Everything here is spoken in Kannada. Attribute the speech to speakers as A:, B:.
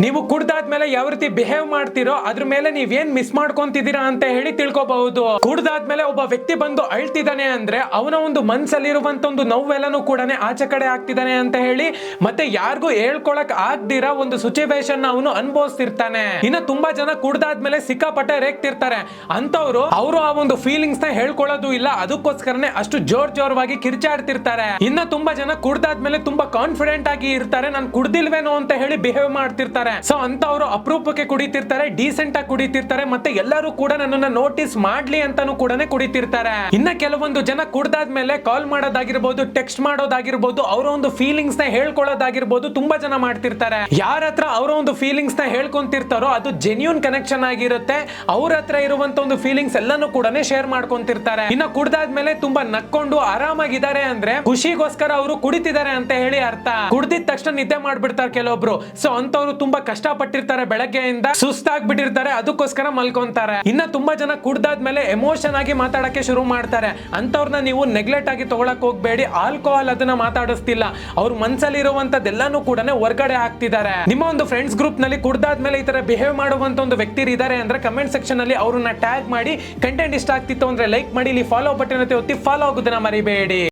A: ನೀವು ಕುಡ್ದಾದ್ಮೇಲೆ ಯಾವ ರೀತಿ ಬಿಹೇವ್ ಮಾಡ್ತಿರೋ ಅದ್ರ ಮೇಲೆ ನೀವೇನ್ ಮಿಸ್ ಮಾಡ್ಕೊಂತಿದ್ದೀರಾ ಅಂತ ಹೇಳಿ ತಿಳ್ಕೊಬಹುದು. ಕುಡ್ದಾದ್ಮೇಲೆ ಒಬ್ಬ ವ್ಯಕ್ತಿ ಬಂದು ಅಳ್ತಿದ್ದಾನೆ ಅಂದ್ರೆ ಅವನ ಒಂದು ಮನ್ಸಲ್ಲಿರುವಂತ ಒಂದು ನೋವೆಲ್ಲನೂ ಕೂಡ ಆಚೆ ಕಡೆ ಆಗ್ತಿದ್ದಾನೆ ಅಂತ ಹೇಳಿ ಮತ್ತೆ ಯಾರಿಗೂ ಹೇಳ್ಕೊಳಕ್ ಆಗ್ದಿರಾ ಒಂದು ಸಿಚುವೇಶನ್ ಅವನು ಅನುಭವಿಸ್ತಿರ್ತಾನೆ. ಇನ್ನ ತುಂಬಾ ಜನ ಕುಡ್ದಾದ್ಮೇಲೆ ಸಿಕ್ಕಾಪಟ್ಟೆ ರೇಗ್ತಿರ್ತಾರೆ. ಅಂತವ್ರು ಅವರು ಆ ಒಂದು ಫೀಲಿಂಗ್ಸ್ ನ ಹೇಳ್ಕೊಳ್ಳೋದು ಇಲ್ಲ, ಅದಕ್ಕೋಸ್ಕರನೇ ಅಷ್ಟು ಜೋರ್ವಾಗಿ ಕಿರ್ಚಾಡ್ತಿರ್ತಾರೆ. ಇನ್ನ ತುಂಬಾ ಜನ ಕುಡ್ದಾದ್ಮೇಲೆ ತುಂಬಾ ಕಾನ್ಫಿಡೆಂಟ್ ಆಗಿ ಇರ್ತಾರೆ, ನಾನು ಕುಡ್ದಿಲ್ವೇನೋ ಅಂತ ಹೇಳಿ ಬಿಹೇವ್ ಮಾಡ್ತಿರ್ತಾರೆ. ಸೊ ಅಂತವ್ರು ಅಪರೂಪಕ್ಕೆ ಕುಡಿತಿರ್ತಾರೆ, ಡೀಸೆಂಟ್ ಆಗಿ ಕುಡಿತಿರ್ತಾರೆ, ಮತ್ತೆ ಎಲ್ಲರೂ ಕೂಡ ನನ್ನನ್ನ ನೋಟಿಸ್ ಮಾಡ್ಲಿ ಅಂತಾನು ಕೂಡ ಕುಡಿತಿರ್ತಾರೆ. ಇನ್ನ ಕೆಲವೊಂದು ಜನ ಕುಡ್ದಾದ್ಮೇಲೆ ಕಾಲ್ ಮಾಡೋದಾಗಿರ್ಬೋದು, ಟೆಕ್ಸ್ಟ್ ಮಾಡೋದಾಗಿರ್ಬೋದು, ಅವರ ಒಂದು ಫೀಲಿಂಗ್ಸ್ ನ ಹೇಳ್ಕೊಳ್ಳೋದಾಗಿರ್ಬೋದು ತುಂಬಾ ಜನ ಮಾಡ್ತಿರ್ತಾರೆ. ಯಾರ ಹತ್ರ ಅವರ ಒಂದು ಫೀಲಿಂಗ್ಸ್ ನ ಹೇಳ್ಕೊಂತಿರ್ತಾರೋ ಅದು ಜೆನ್ಯೂನ್ ಕನೆಕ್ಷನ್ ಆಗಿರುತ್ತೆ. ಅವ್ರ ಹತ್ರ ಇರುವಂತ ಒಂದು ಫೀಲಿಂಗ್ಸ್ ಎಲ್ಲಾನು ಕೂಡ ಶೇರ್ ಮಾಡ್ಕೊಂತಿರ್ತಾರೆ. ಇನ್ನ ಕುಡ್ದಾದ್ಮೇಲೆ ತುಂಬಾ ನಕ್ಕೊಂಡು ಆರಾಮಾಗಿದ್ದಾರೆ ಅಂದ್ರೆ ಖುಷಿಗೋಸ್ಕರ ಅವರು ಕುಡಿತಿದ್ದಾರೆ ಅಂತ ಹೇಳಿ ಅರ್ಥ. ಕುಡ್ದಿದ ತಕ್ಷಣ ನಿದ್ದೆ ಮಾಡ್ಬಿಡ್ತಾರೆ ಕೆಲವೊಬ್ರು. ಸೊ ಅಂತವ್ರು ತುಂಬಾ ಕಷ್ಟ ಪಟ್ಟಿರ್ತಾರೆ, ಬೆಳಗ್ಗೆಯಿಂದ ಸುಸ್ತಾಗ್ಬಿಟ್ಟಿರ್ತಾರೆ, ಅದಕ್ಕೋಸ್ಕರ ಮಲ್ಕೊಂತಾರೆ. ಇನ್ನ ತುಂಬಾ ಜನ ಕುಡ್ದಾದ್ಮೇಲೆ ಎಮೋಷನ್ ಆಗಿ ಮಾತಾಡಕ್ಕೆ ಶುರು ಮಾಡ್ತಾರೆ. ಅಂತವ್ರನ್ನ ನೀವು ನೆಗ್ಲೆಕ್ಟ್ ಆಗಿ ತಗೊಳಕ್ ಹೋಗ್ಬೇಡಿ. ಆಲ್ಕೋಹಾಲ್ ಅದನ್ನ ಮಾತಾಡಿಸ್ತಿಲ್ಲ, ಅವ್ರ ಮನ್ಸಲ್ಲಿ ಇರುವಂತದ್ದೆಲ್ಲಾನು ಕೂಡ ಹೊರಗಡೆ ಆಗ್ತಿದ್ದಾರೆ. ನಿಮ್ಮ ಒಂದು ಫ್ರೆಂಡ್ಸ್ ಗ್ರೂಪ್ ನಲ್ಲಿ ಕುಡ್ದಾದ್ಮೇಲೆ ಈ ತರ ಬಿಹೇವ್ ಮಾಡುವಂತ ಒಂದು ವ್ಯಕ್ತಿ ಇದ್ದಾರೆ ಅಂದ್ರೆ ಕಮೆಂಟ್ ಸೆಕ್ಷನ್ ಅಲ್ಲಿ ಅವ್ರನ್ನ ಟ್ಯಾಗ್ ಮಾಡಿ. ಕಂಟೆಂಟ್ ಇಷ್ಟ ಆಗ್ತಿತ್ತು ಅಂದ್ರೆ ಲೈಕ್ ಮಾಡಿ, ಇಲ್ಲಿ ಫಾಲೋ ಬಟನ್ ಒತ್ತಿ ಫಾಲೋ ಆಗೋದನ್ನ ಮರಿಬೇಡಿ.